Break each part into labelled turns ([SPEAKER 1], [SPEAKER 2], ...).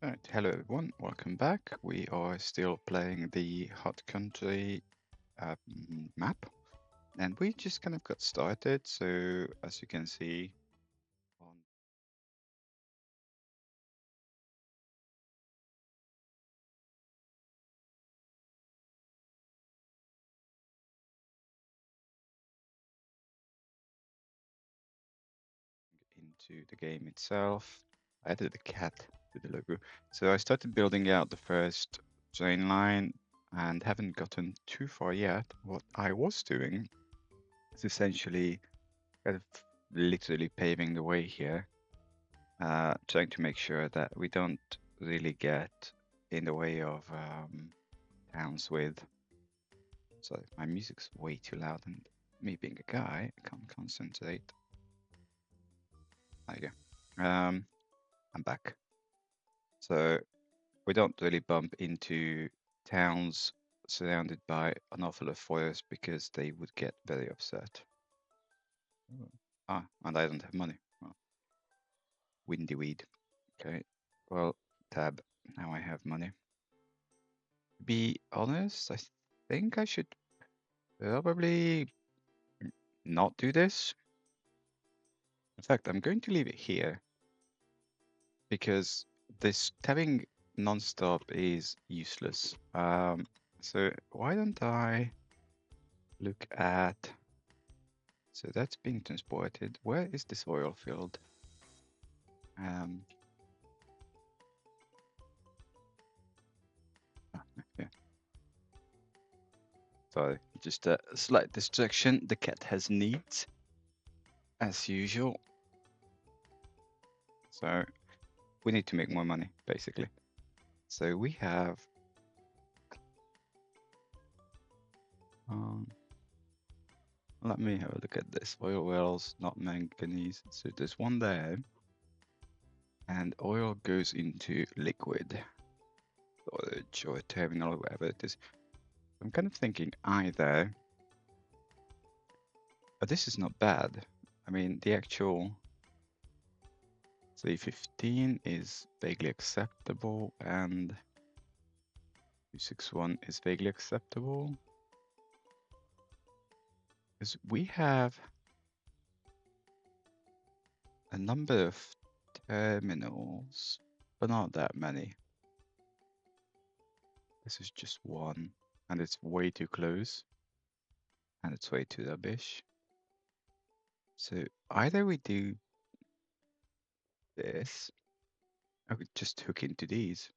[SPEAKER 1] Alright, hello everyone, welcome back. We are still playing the hot country map, and we just kind of got started. So as you can see on into the game itself, I added the cat to the logo. So I started building out the first train line and haven't gotten too far yet. What I was doing is essentially kind of literally paving the way here. Trying to make sure that we don't really get in the way of towns with. So my music's way too loud, and me being a guy, I can't concentrate. There you go. I'm back. So we don't really bump into towns surrounded by an awful lot of forests because they would get very upset. And I don't have money. Well, windy weed. Okay. Well, tab. Now I have money. To be honest, I think I should probably not do this. In fact, I'm going to leave it here because this tabbing non-stop is useless. So why don't I look at... So that's being transported. Where is this oil field? Yeah. Sorry, just a slight distraction. The cat has needs, as usual. So we need to make more money, basically. So we have let me have a look at this. Oil wells, not manganese. So there's one there, and oil goes into liquid storage or terminal or whatever it is. I'm kind of thinking either, but this is not bad. I mean, the actual 315 is vaguely acceptable, and 261 is vaguely acceptable. Because we have a number of terminals, but not that many. This is just one, and it's way too close, and it's way too rubbish. So either we do this, or we just hook into these.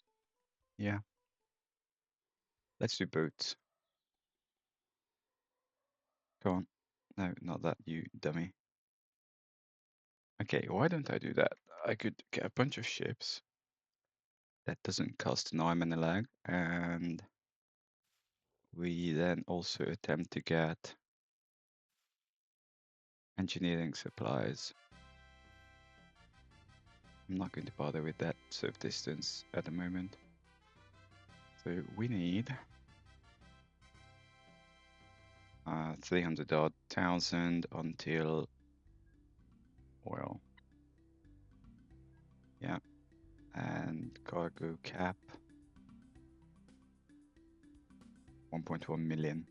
[SPEAKER 1] Yeah. Let's do boats. Come on. No, not that, you dummy. Okay, why don't I do that? I could get a bunch of ships. That doesn't cost an arm and a leg, and we then also attempt to get engineering supplies. I'm not going to bother with that sort of distance at the moment. So we need 300 odd thousand until, well, yeah, and cargo cap 1.1 million.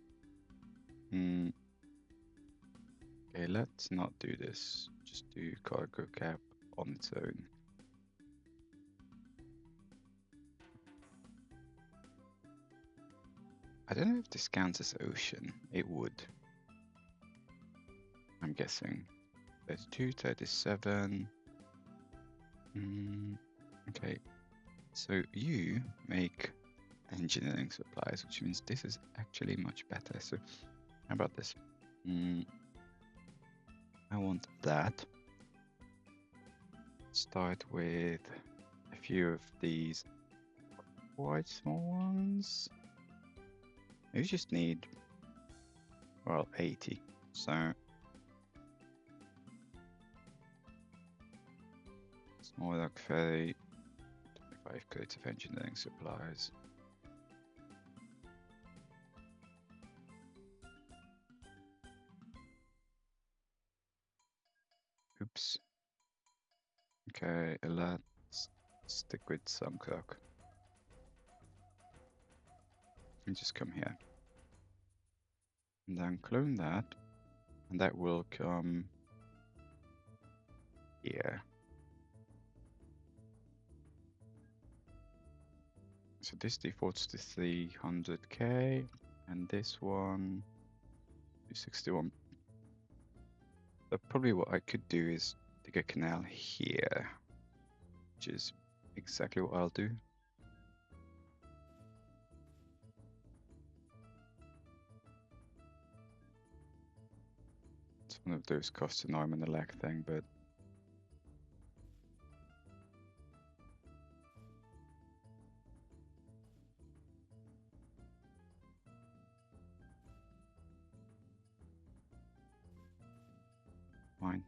[SPEAKER 1] Okay, let's not do this. Just do cargo cap on its own. I don't know if this counts as ocean. It would. I'm guessing. There's 237. Okay. So you make engineering supplies, which means this is actually much better. So how about this? I want that. Start with a few of these quite small ones. We just need, well, 80. So small dock ferry, 25 crates of engineering supplies. Oops. Okay, let's stick with some clock. And just come here. And then clone that. And that will come here. So this defaults to 300k, and this one 261. But probably what I could do is dig a canal here, which is exactly what I'll do. It's one of those cost an arm and a leg thing, but fine.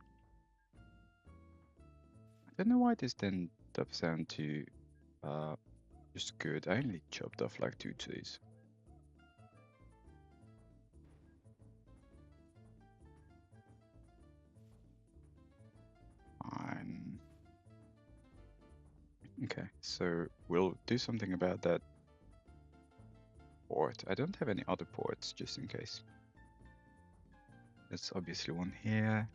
[SPEAKER 1] I don't know why this then drops down to just good. I only chopped off like 2 trees. Fine. Okay, so we'll do something about that port. I don't have any other ports, just in case. There's obviously one here.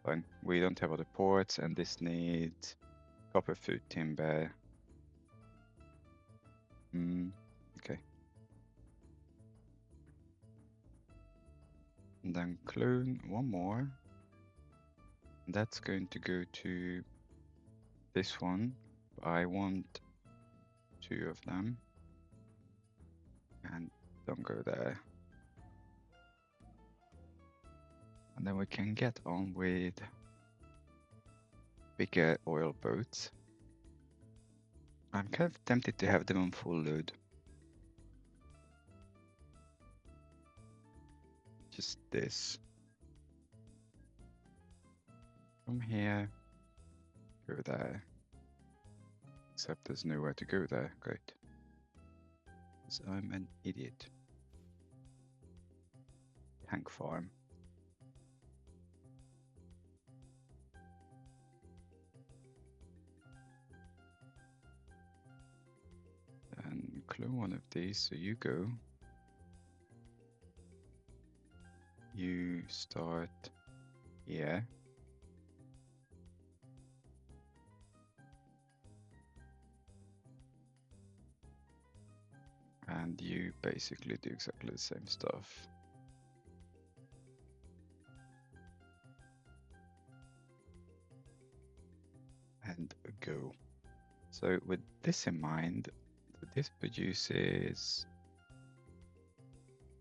[SPEAKER 1] Fine, we don't have other ports, and this needs copper food timber. Okay. And then clone one more. That's going to go to this one. I want 2 of them. And don't go there. And then we can get on with bigger oil boats. I'm kind of tempted to have them on full load. Just this. From here, go there. Except there's nowhere to go there. Great. Because I'm an idiot. Tank farm. And clone one of these, so you go. You start here. And you basically do exactly the same stuff. And go. So with this in mind, this produces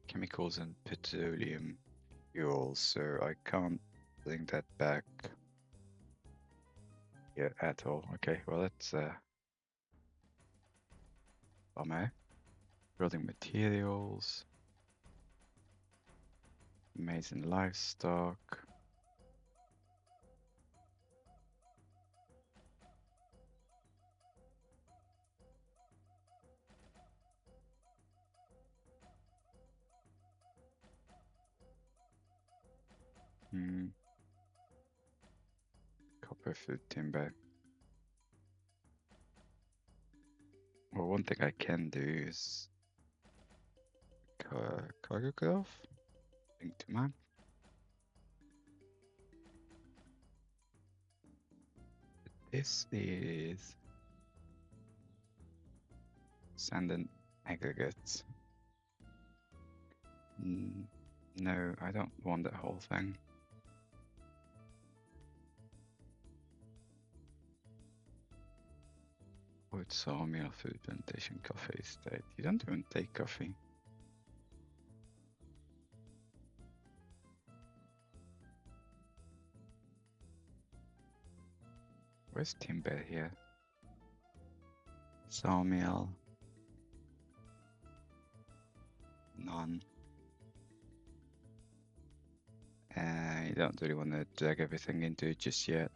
[SPEAKER 1] chemicals and petroleum fuel, so I can't bring that back here at all. Okay, well that's bummer. Building materials, amazing livestock. Copper food timber. Well, one thing I can do is cargo craft. Link to map. This is sand and aggregates. No, I don't want that whole thing. Wood sawmill, food plantation, coffee estate. You don't even take coffee. Where's timber here? Sawmill. None. You don't really want to drag everything into it just yet.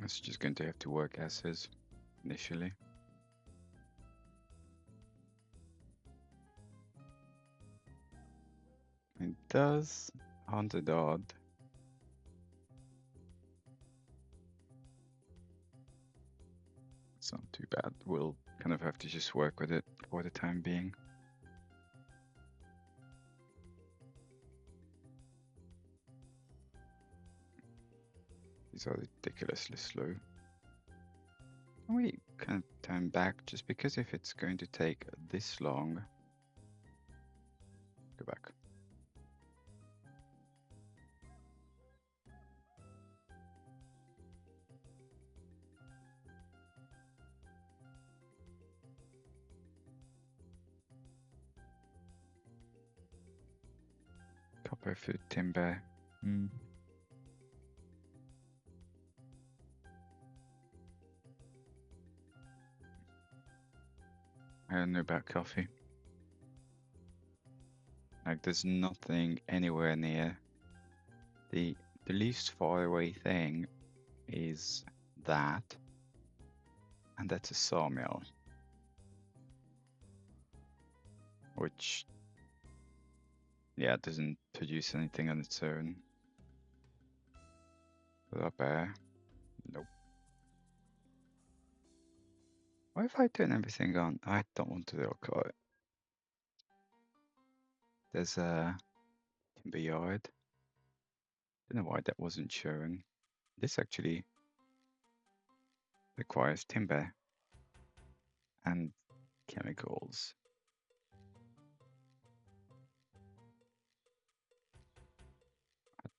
[SPEAKER 1] It's just going to have to work as is initially. It does 100 odd. It's not too bad. We'll kind of have to just work with it for the time being. These are ridiculously slow. Can we kind of turn back just because if it's going to take this long? Go back. Copper food timber. I don't know about coffee. Like, there's nothing anywhere near. The least far away thing is that, and that's a sawmill, which, yeah, doesn't produce anything on its own. Rubber, nope. What if I turn everything on? I don't want to look at it. There's a timber yard. Don't know why that wasn't showing. This actually requires timber and chemicals.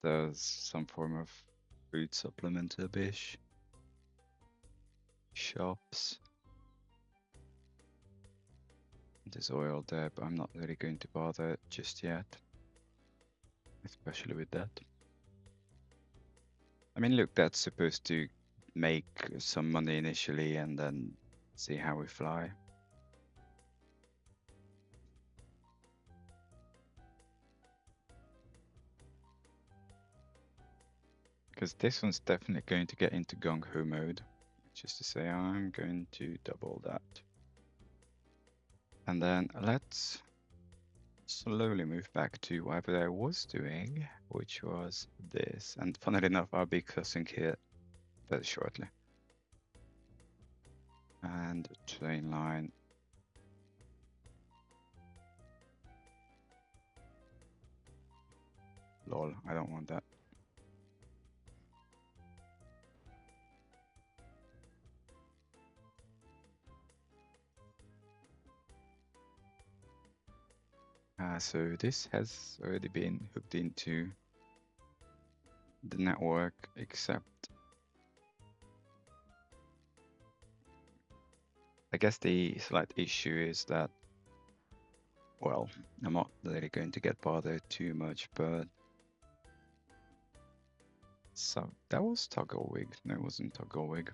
[SPEAKER 1] There's some form of food supplement bish. Shops. There's oil there, but I'm not really going to bother just yet. Especially with that. I mean, look, that's supposed to make some money initially and then see how we fly. Because this one's definitely going to get into gung-ho mode. Just to say, I'm going to double that. And then let's slowly move back to whatever I was doing, which was this. And funnily enough, I'll be crossing here very shortly. And train line. Lol, I don't want that. So this has already been hooked into the network, except I guess the slight issue is that, well, I'm not really going to get bothered too much, but so that was Toggleweed. No, it wasn't Toggleweed.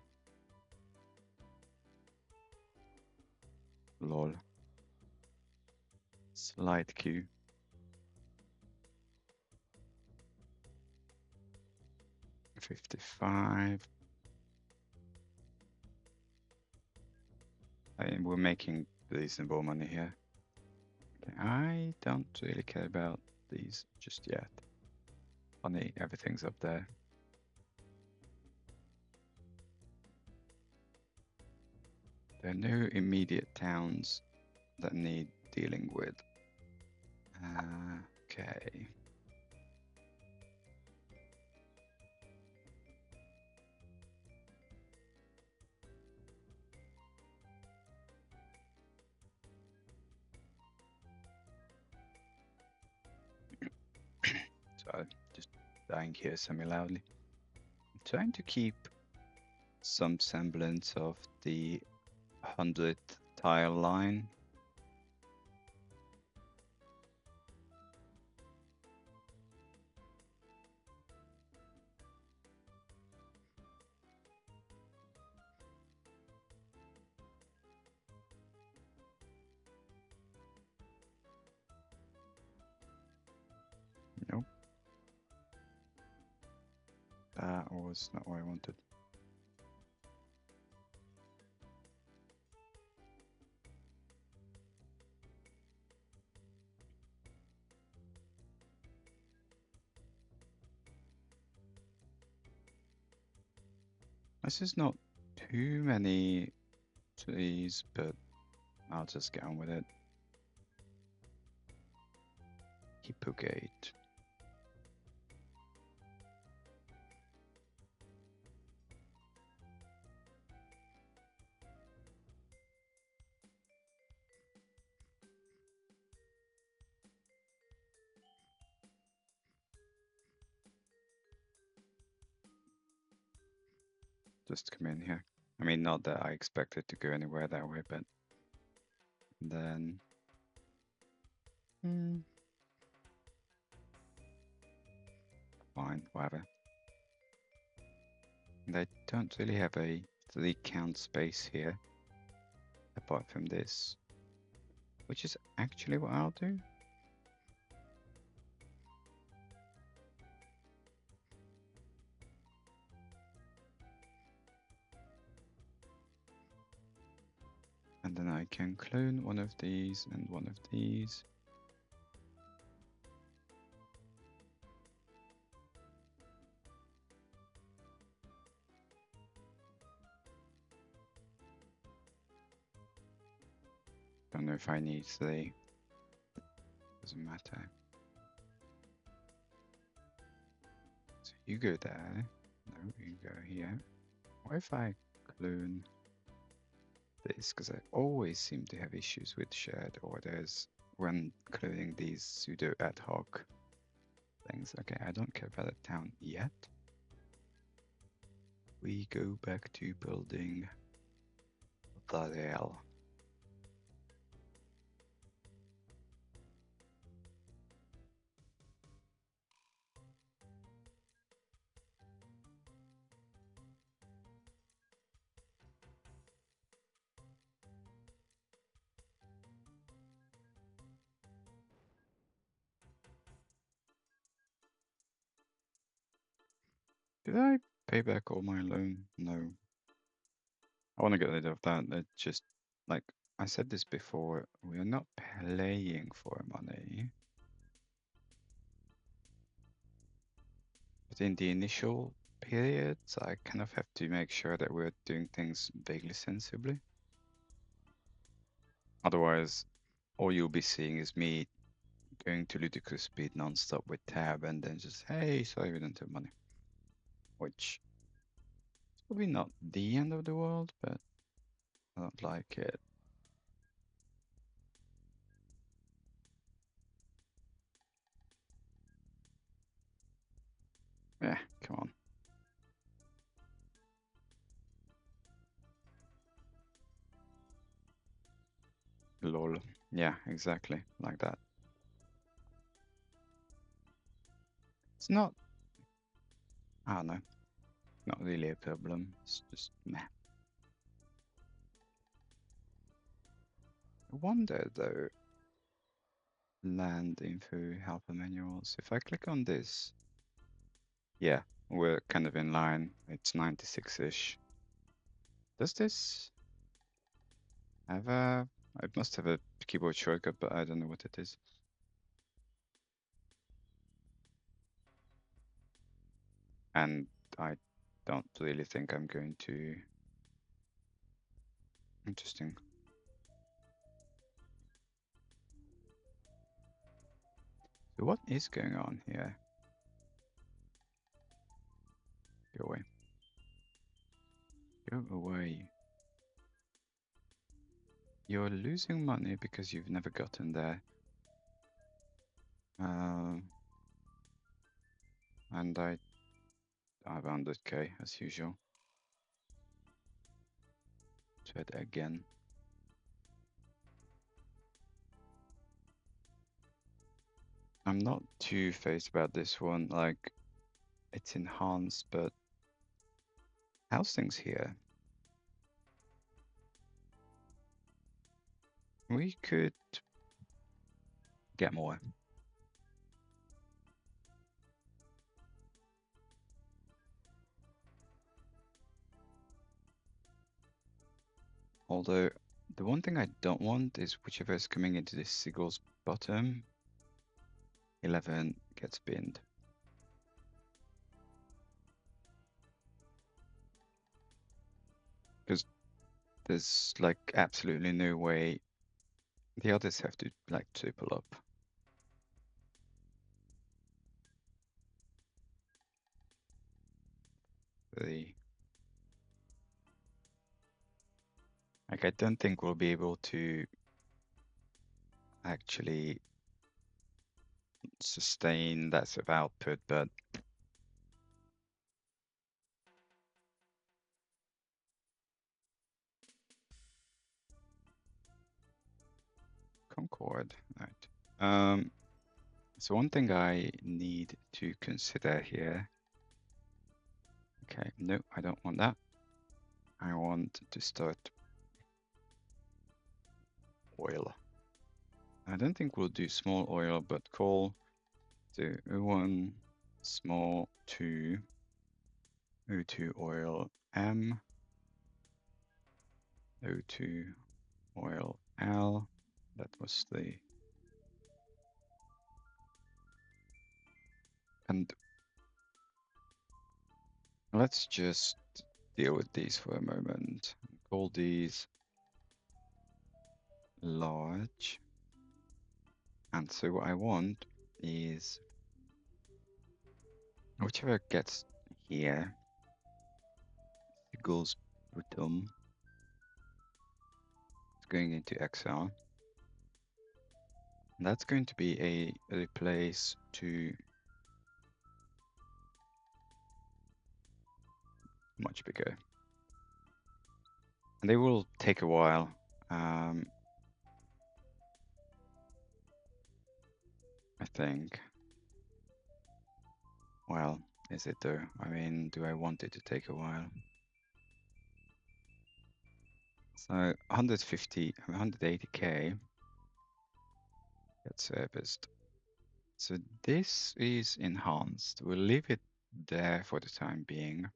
[SPEAKER 1] Lol. Slight queue. $55. I mean, we're making reasonable money here. Okay, I don't really care about these just yet. Funny, everything's up there. There are no immediate towns that need dealing with. Okay. So just dying here semi-loudly. I'm trying to keep some semblance of the 100th tile line. Nope. That was not what I wanted. This is not too many to these, but I'll just get on with it. Hippogate. Just come in here. I mean, not that I expect it to go anywhere that way, but then fine, whatever. And I don't really have a 3 count space here, apart from this, which is actually what I'll do. And then I can clone one of these and one of these. Don't know if I need 3. Doesn't matter. So you go there. No, you go here. What if I clone this? Because I always seem to have issues with shared orders when cloning these pseudo ad hoc things. Okay, I don't care about the town yet. We go back to building the rail. Did I pay back all my loan? No. I want to get rid of that. It just, like I said this before, we are not playing for money. But in the initial periods, I kind of have to make sure that we're doing things vaguely sensibly. Otherwise, all you'll be seeing is me going to ludicrous speed non-stop with tab and then just, hey, sorry, we don't have money. Which is probably not the end of the world, but I don't like it. Yeah, come on. Lol. Yeah, exactly, like that. It's not, I don't know, not really a problem. It's just meh. I wonder though, land info helper manuals. If I click on this, yeah, we're kind of in line. It's 96-ish. Does this have a, it must have a keyboard shortcut, but I don't know what it is. And I don't really think I'm going to. Interesting. So what is going on here? Go away. Go away. You're losing money because you've never gotten there. And I have 100k as usual. Try it again. I'm not too phased about this one, like, it's enhanced, but how's things here? We could get more. Although, the one thing I don't want is whichever is coming into this seagull's bottom, 11 gets binned. Because There's like absolutely no way the others have to like triple up. Like I don't think we'll be able to actually sustain that sort of output, but Concord, right. So one thing I need to consider here. Okay, no, I don't want that. I want to start oil. I don't think we'll do small oil, but coal. So O1 small 2 O2 oil M O2 oil L. That was the, and let's just deal with these for a moment. Call these large. And so what I want is whichever gets here equals Brutum. It's going into XR. And that's going to be a replace to much bigger. And they will take a while. I think. Well, is it though? I mean, do I want it to take a while? So 150, 180k get serviced. So this is enhanced. We'll leave it there for the time being.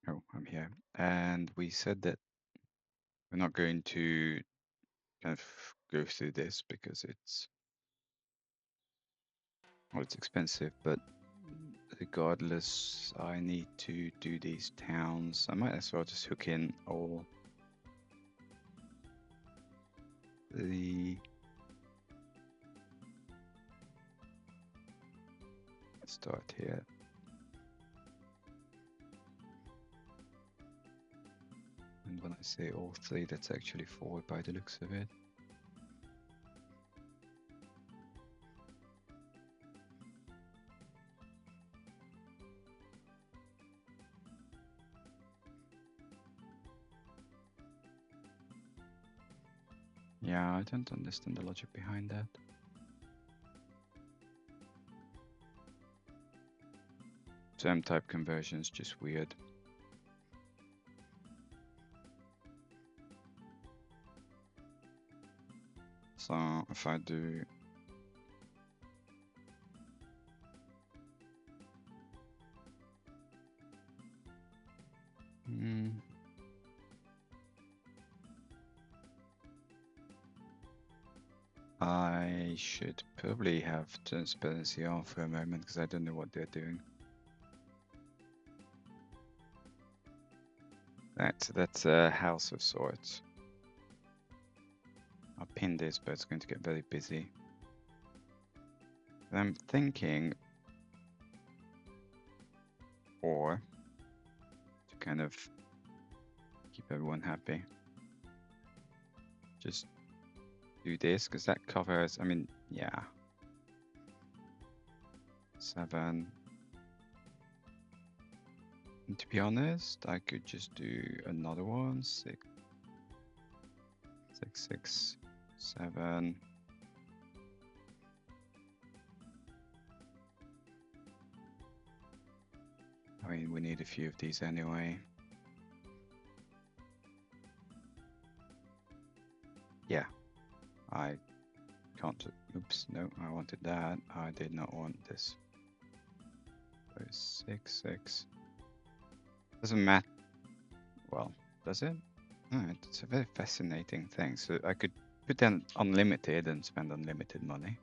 [SPEAKER 1] Oh, I'm here. And we said that we're not going to kind of go through this because it's, well, it's expensive, but regardless, I need to do these towns. I might as well just hook in all the, let's start here. And when I say all three, that's actually 4 by the looks of it. Yeah, I don't understand the logic behind that. Term type conversion is just weird. So if I do I should probably have transparency on for a moment because I don't know what they're doing. That's a house of sorts. I'll pin this, but it's going to get very busy. And I'm thinking, or to kind of keep everyone happy, just do this because that covers, I mean, yeah. 7. And to be honest, I could just do another one. 6, 6, 6, 7. I mean, we need a few of these anyway. Yeah, I can't. Oops, no, I wanted that. I did not want this. So 6, 6. Doesn't matter. Well, does it? Alright, it's a very fascinating thing. So I could Put in unlimited and spend unlimited money.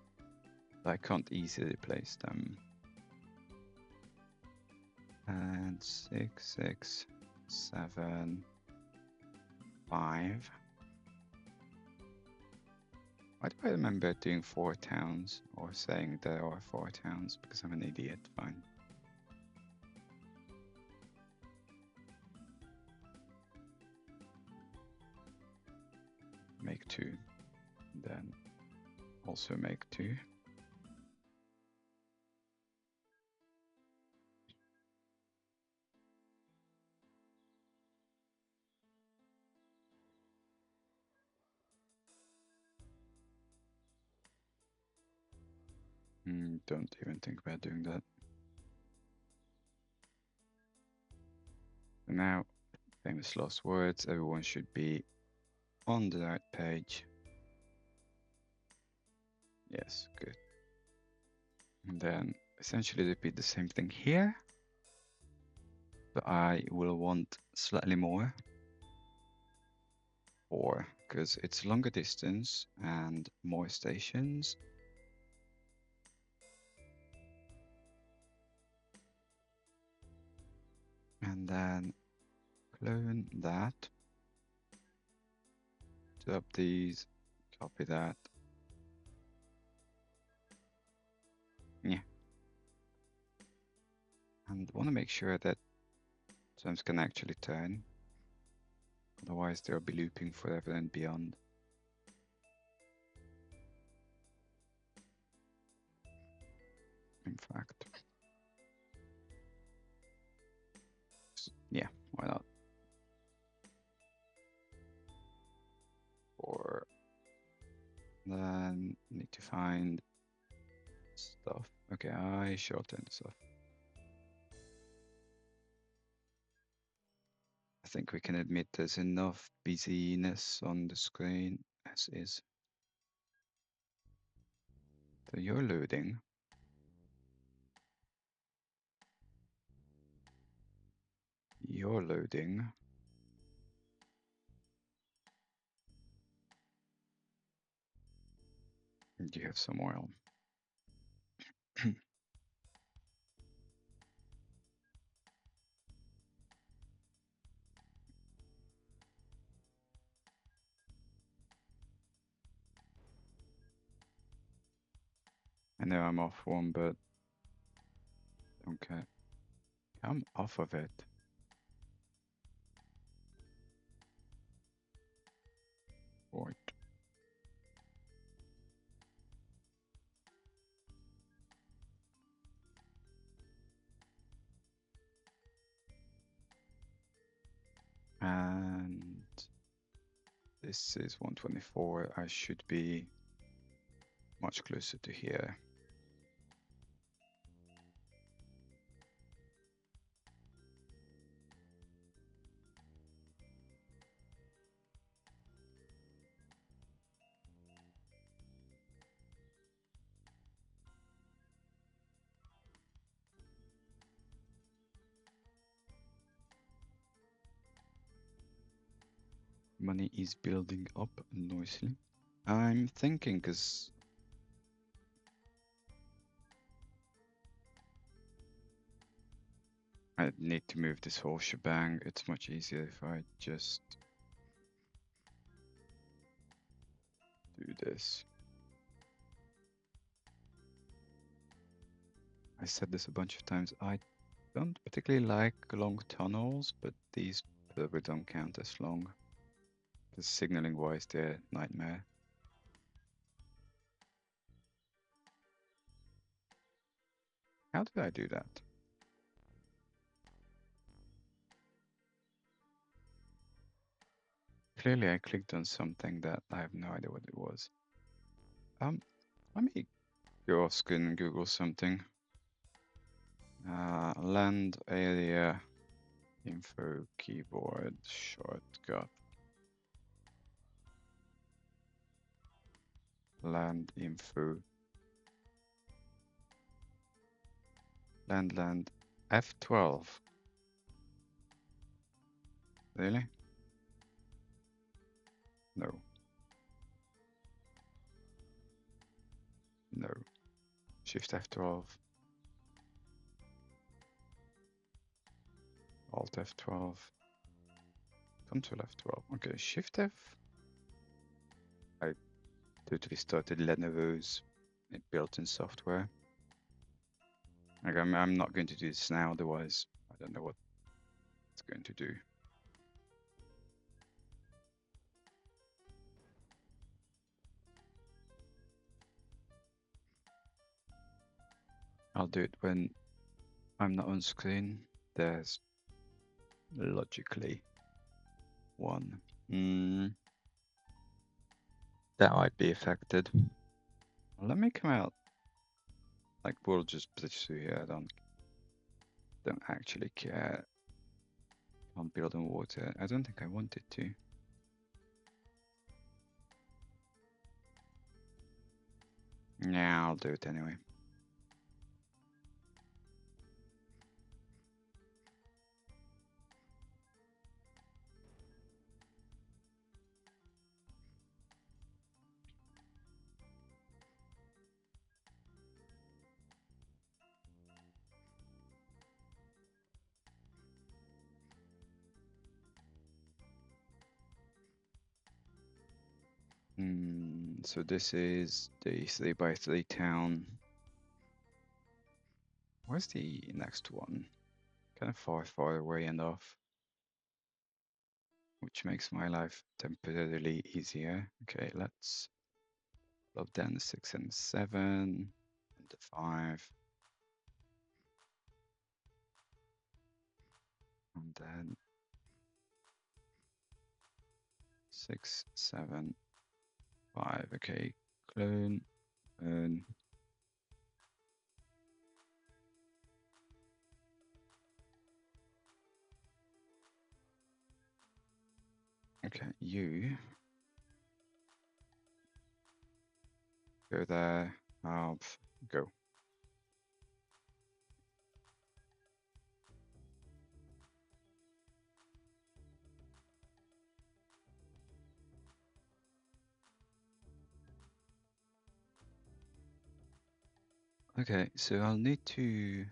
[SPEAKER 1] I can't easily place them. And 6, 6, 7, 5. Why do I remember doing 4 towns or saying there are 4 towns? Because I'm an idiot. Fine. Make 2. Then also make 2. Don't even think about doing that. So now, famous last words. Everyone should be on the right page. Yes, good. And then essentially repeat the same thing here. But I will want slightly more. 4, because it's longer distance and more stations. And then clone that. Up these, copy that. Yeah. And want to make sure that terms can actually turn. Otherwise they'll be looping forever and beyond. In fact. Yeah, why not? Or then need to find stuff. Okay, I shorten stuff. I think we can admit there's enough busyness on the screen as is. So you're loading. You're loading. And you have some oil. I know I'm off one, but okay. I'm off of it. Right. And this is 124. I should be much closer to here. Money is building up noisily. I'm thinking because I need to move this whole shebang. It's much easier if I just do this. I said this a bunch of times. I don't particularly like long tunnels, but these probably don't count as long. Because signaling wise, they're a nightmare. How did I do that? Clearly I clicked on something that I have no idea what it was. Let me go off screen and Google something. Land area info keyboard shortcut. Land info. Land F12. Really? No. No. Shift F12. Alt F12. Control F12. Okay, Shift F. I totally started Lenovo's built-in software. Like I'm not going to do this now, otherwise I don't know what it's going to do. I'll do it when I'm not on screen. There's logically one. That might be affected. Let me come out. Like we'll just switch through here. I don't actually care. On building water. I don't think I wanted to. Yeah, I'll do it anyway. So this is the 3x3 town. Where's the next one? Kind of far away and off. Which makes my life temporarily easier. Okay, let's load down the 6 and 7 and the 5. And then 6, 7, 5. Okay, clone, clone. Okay, you go there. I'll go. Okay, so I'll need to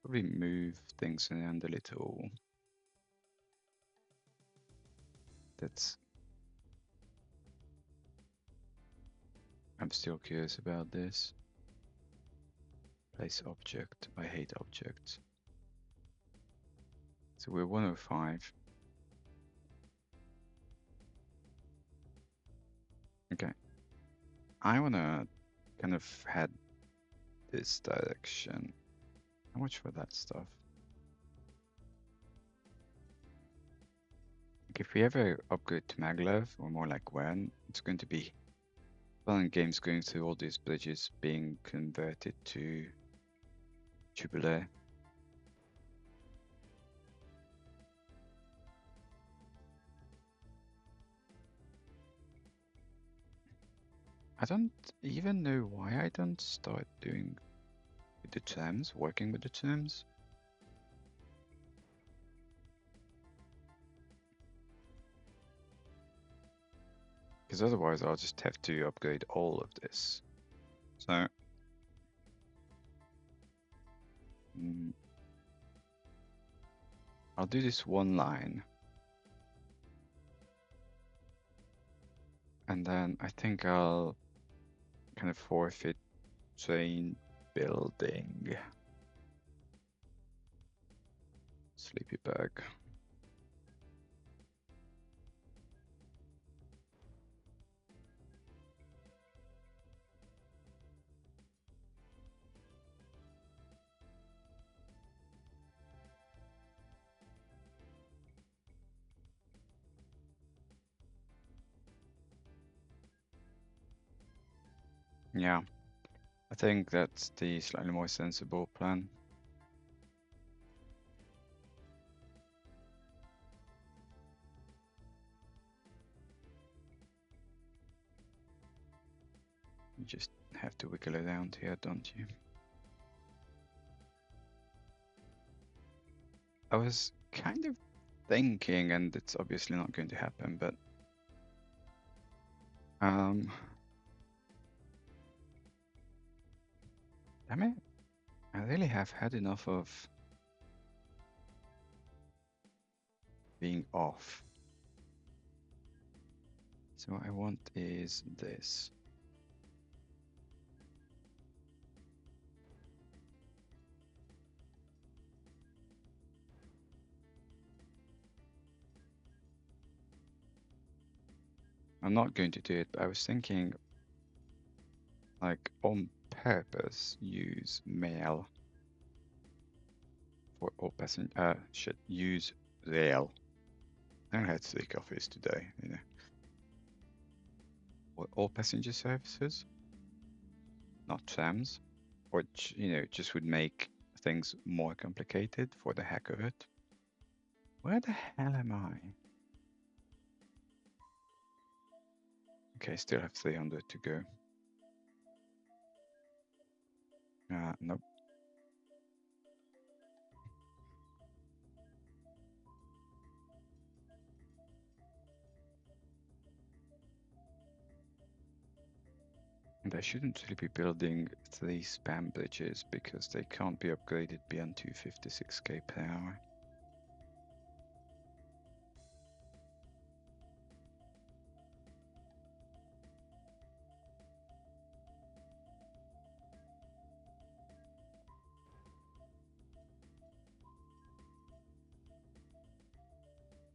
[SPEAKER 1] probably move things around a little. I'm still curious about this. Place object. I hate objects. So we're 105. Okay. I wanna kind of head this direction. How much for that stuff? Like if we ever upgrade to maglev, or more like when, it's going to be fun games going through all these bridges being converted to tubular. I don't even know why I don't start doing with the terms, working with the terms. Because otherwise I'll just have to upgrade all of this. So I'll do this one line. And then I think I'll kind of forfeit train building. Sleepy bag. Yeah, I think that's the slightly more sensible plan. You just have to wiggle around here, don't you? I was kind of thinking, and it's obviously not going to happen, but Damn it. I really have had enough of being off. So what I want is this. I'm not going to do it, but I was thinking, like, on purpose, use mail for all passenger. Use rail. I don't have to take office today, you know. For all passenger services, not trams, which, you know, just would make things more complicated for the heck of it. Where the hell am I? Okay, still have 300 to go. Nope. And I shouldn't really be building 3 spam bridges because they can't be upgraded beyond 256k per hour.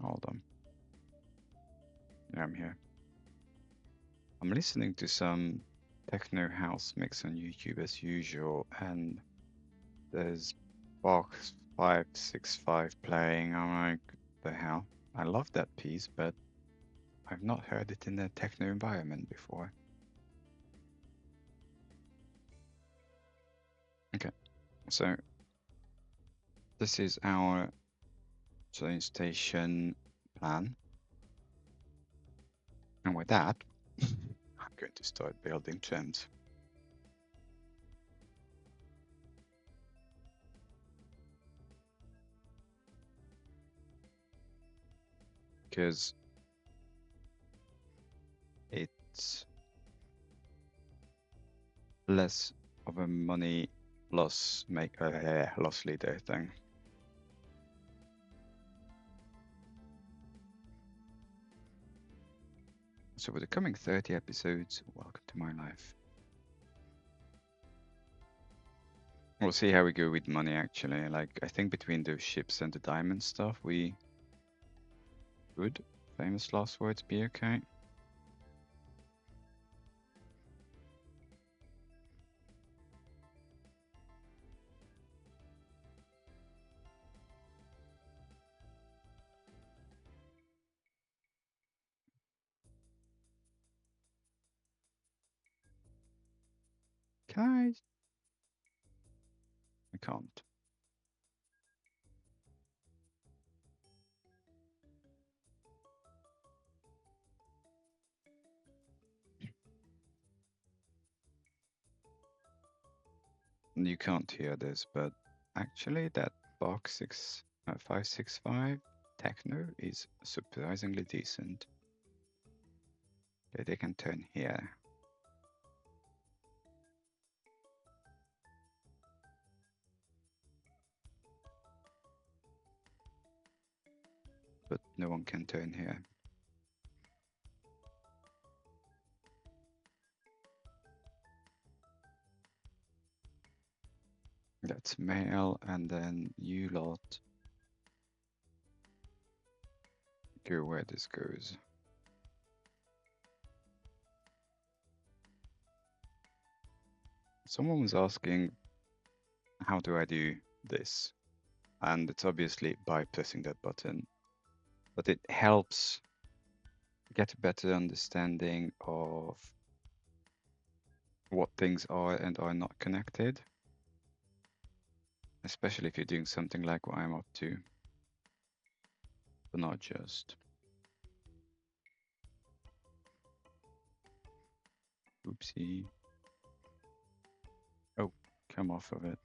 [SPEAKER 1] Hold on. Yeah, I'm here. I'm listening to some techno house mix on YouTube as usual, and there's Box 565 playing. I'm like, the hell? I love that piece, but I've not heard it in a techno environment before. Okay, so this is our train station plan. And with that, I'm going to start building trams. Because it's less of a money loss leader thing. So for the coming 30 episodes, welcome to my life. We'll see how we go with money actually. Like, I think between those ships and the diamond stuff, we would, famous last words, be okay. Can I can't. You can't hear this, but actually that box 565 techno is surprisingly decent. Okay, they can turn here. But no one can turn here. That's mail, and then you lot go where this goes. Someone was asking, how do I do this? And it's obviously by pressing that button, but it helps get a better understanding of what things are and are not connected, especially if you're doing something like what I'm up to, but not just. Oopsie. Oh, come off of it.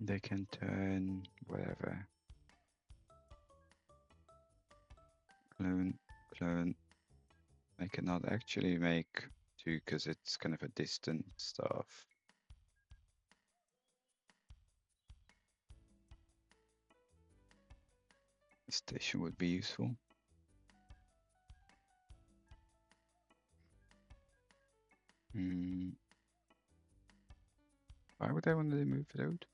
[SPEAKER 1] They can turn wherever. clone, clone. I cannot actually make 2 because it's kind of a distant stuff. Station would be useful. Why would I want to move it out?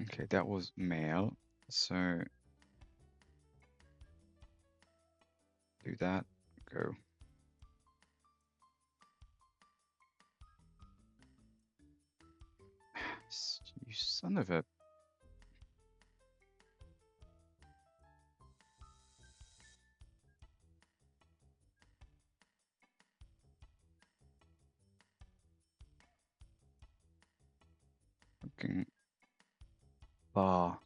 [SPEAKER 1] Okay, that was mail. So do that. Go. You son of a. Fucking bar.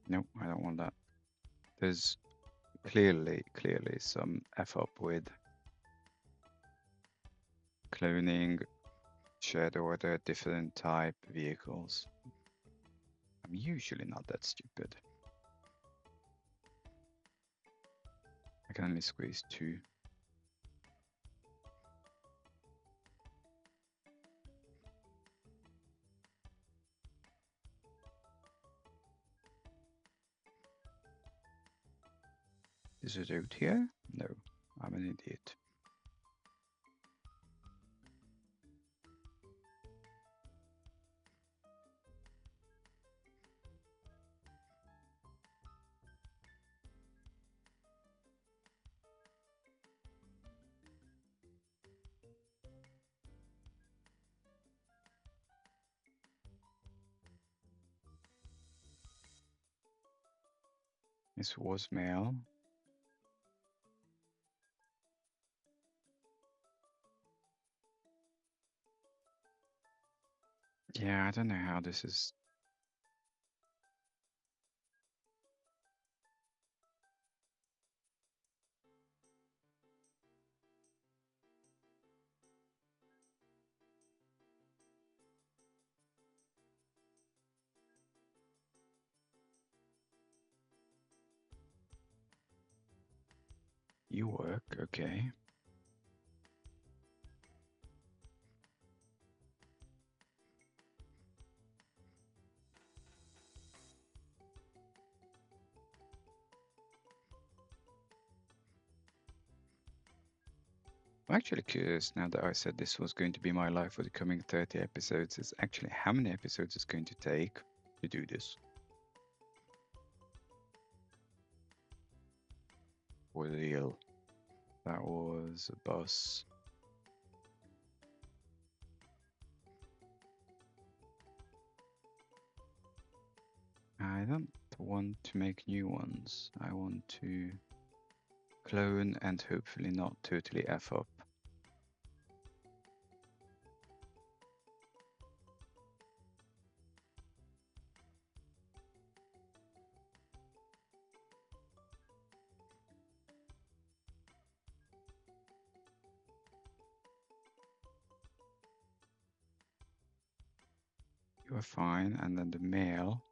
[SPEAKER 1] Nope, I don't want that. There's clearly some F up with cloning, shared order, different type vehicles. I'm usually not that stupid. I can only squeeze 2. Is it out here? No, I'm an idiot. This was mail. Yeah, I don't know how this is. You work, okay. I'm actually curious now that I said this was going to be my life for the coming 30 episodes, is actually how many episodes it's going to take to do this. For real. That was a bus. I don't want to make new ones. I want to clone and hopefully not totally F up. You are fine, and then the mail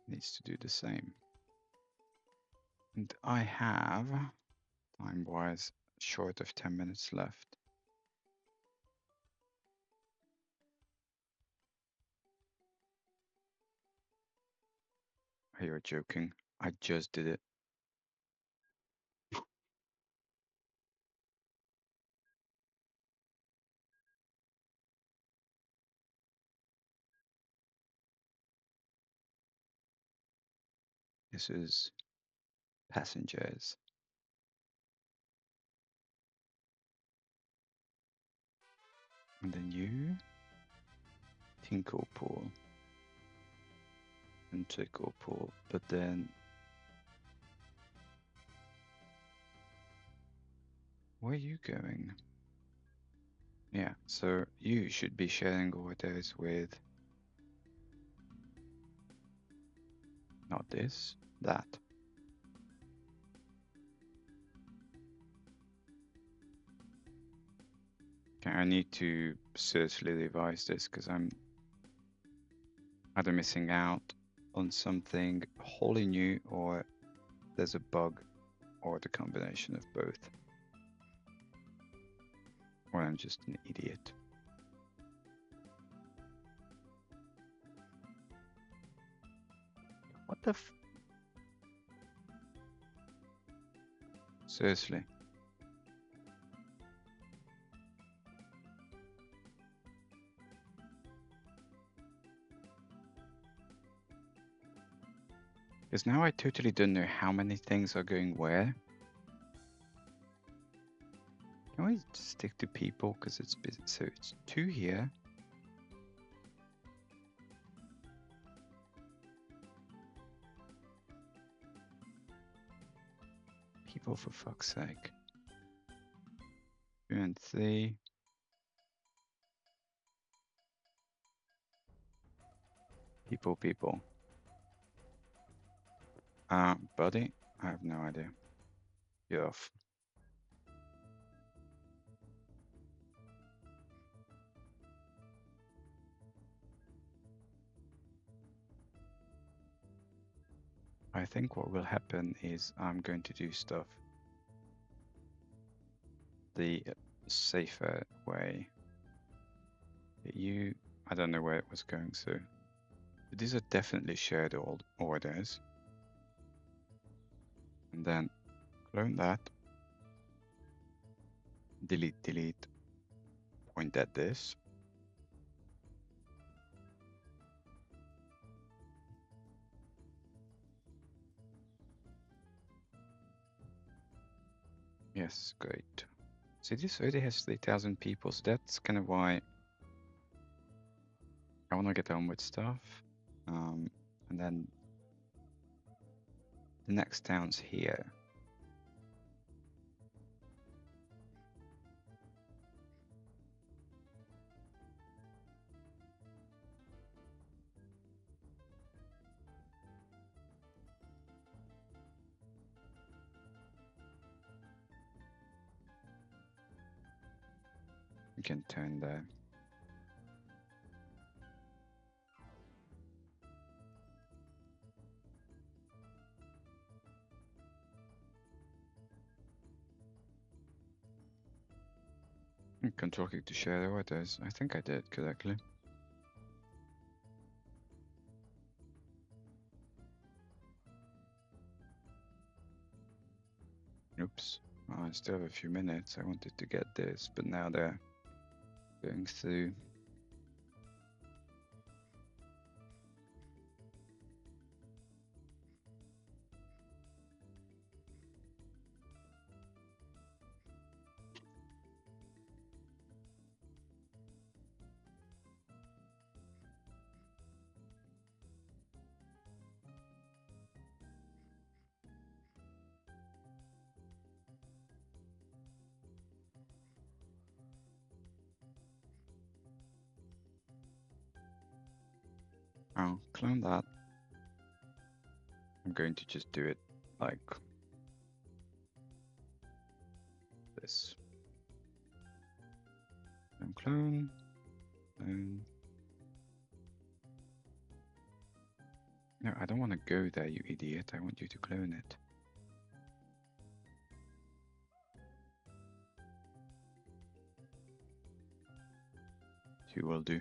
[SPEAKER 1] needs to do the same. And I have, time-wise, short of 10 minutes left. You're joking. I just did it. This is passengers. And then you, Tinkopool, and Tinkopool. But then, where are you going? Yeah, so you should be sharing orders with, not this, that. Okay, I need to seriously revise this because I'm either missing out on something wholly new or there's a bug or the combination of both. Or I'm just an idiot. What the f... Seriously. Because now I totally don't know how many things are going where. Can we stick to people because it's busy? So it's 2 here. People, for fuck's sake. 2 and 3. People. Buddy? I have no idea. You're off. I think what will happen is I'm going to do stuff the safer way. I don't know where it was going, so these are definitely shared orders. And then clone that, delete, point at this. Yes, great. So this already has 3,000 people, so that's kind of why I want to get on with stuff. And then the next town's here. We can turn there. Control click to share the orders. I think I did correctly. Oops. I still have a few minutes. I wanted to get this, but now they're going through. I'll clone that. I'm going to just do it like this. Clone. No, I don't want to go there, you idiot. I want you to clone it. 2 will do.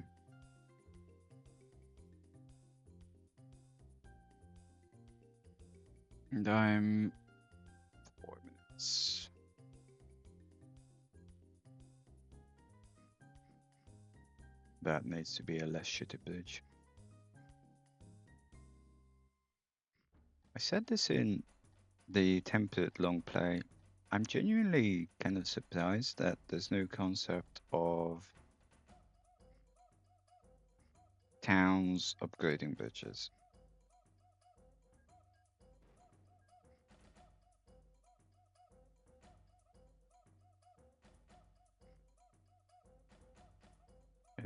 [SPEAKER 1] And I'm 4 minutes. That needs to be a less shitty bridge. I said this in the template long play. I'm genuinely kind of surprised that there's no concept of towns upgrading bridges.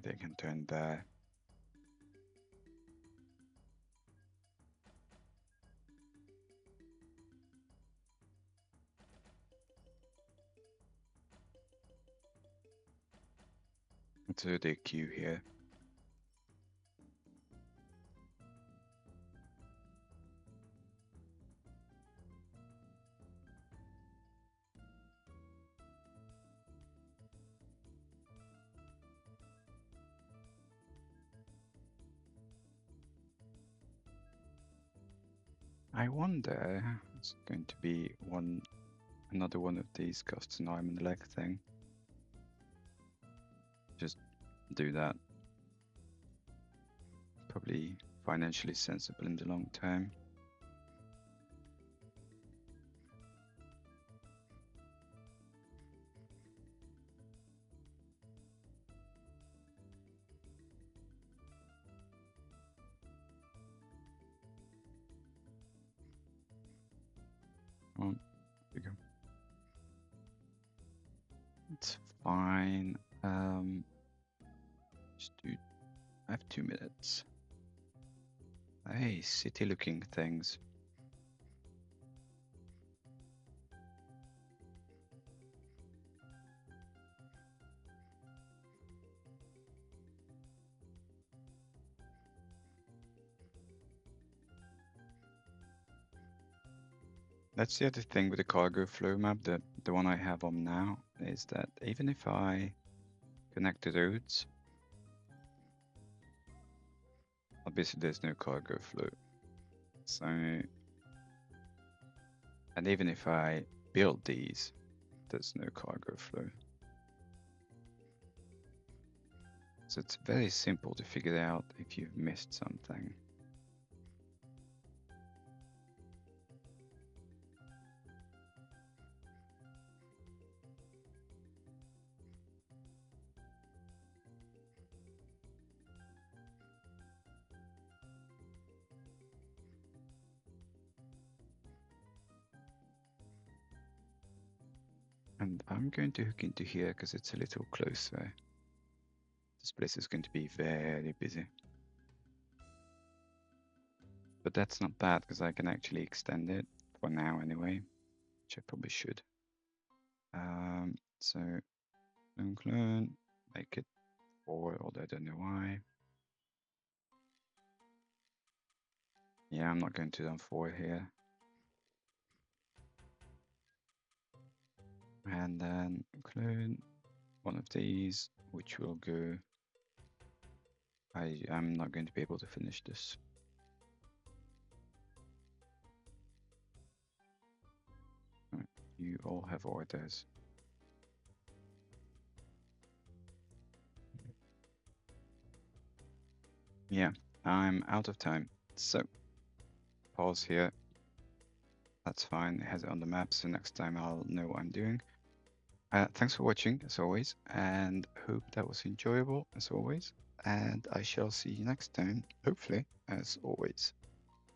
[SPEAKER 1] They can turn there. to the queue here. I wonder, it's going to be another one of these costs an arm and a leg thing. Just do that. Probably financially sensible in the long term. Oh, there we go. It's fine. Just do. I have 2 minutes. Hey, city-looking things. That's the other thing with the cargo flow map, the one I have on now, is that even if I connect the roads, obviously there's no cargo flow. So, and even if I build these, there's no cargo flow. So it's very simple to figure out if you've missed something. And I'm going to hook into here because it's a little closer. This place is going to be very busy. But that's not bad because I can actually extend it for now anyway, which I probably should. So include, make it 4, although I don't know why. Yeah, I'm not going to do 4 here. And then include one of these, which will go. I'm not going to be able to finish this. You all have orders. Yeah, I'm out of time. So pause here. That's fine. It has it on the map, so next time I'll know what I'm doing. Thanks for watching, as always, and hope that was enjoyable, as always. And I shall see you next time, hopefully, as always.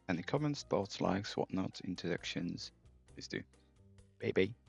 [SPEAKER 1] Any comments, thoughts, likes, whatnot, interactions, please do. Bye bye.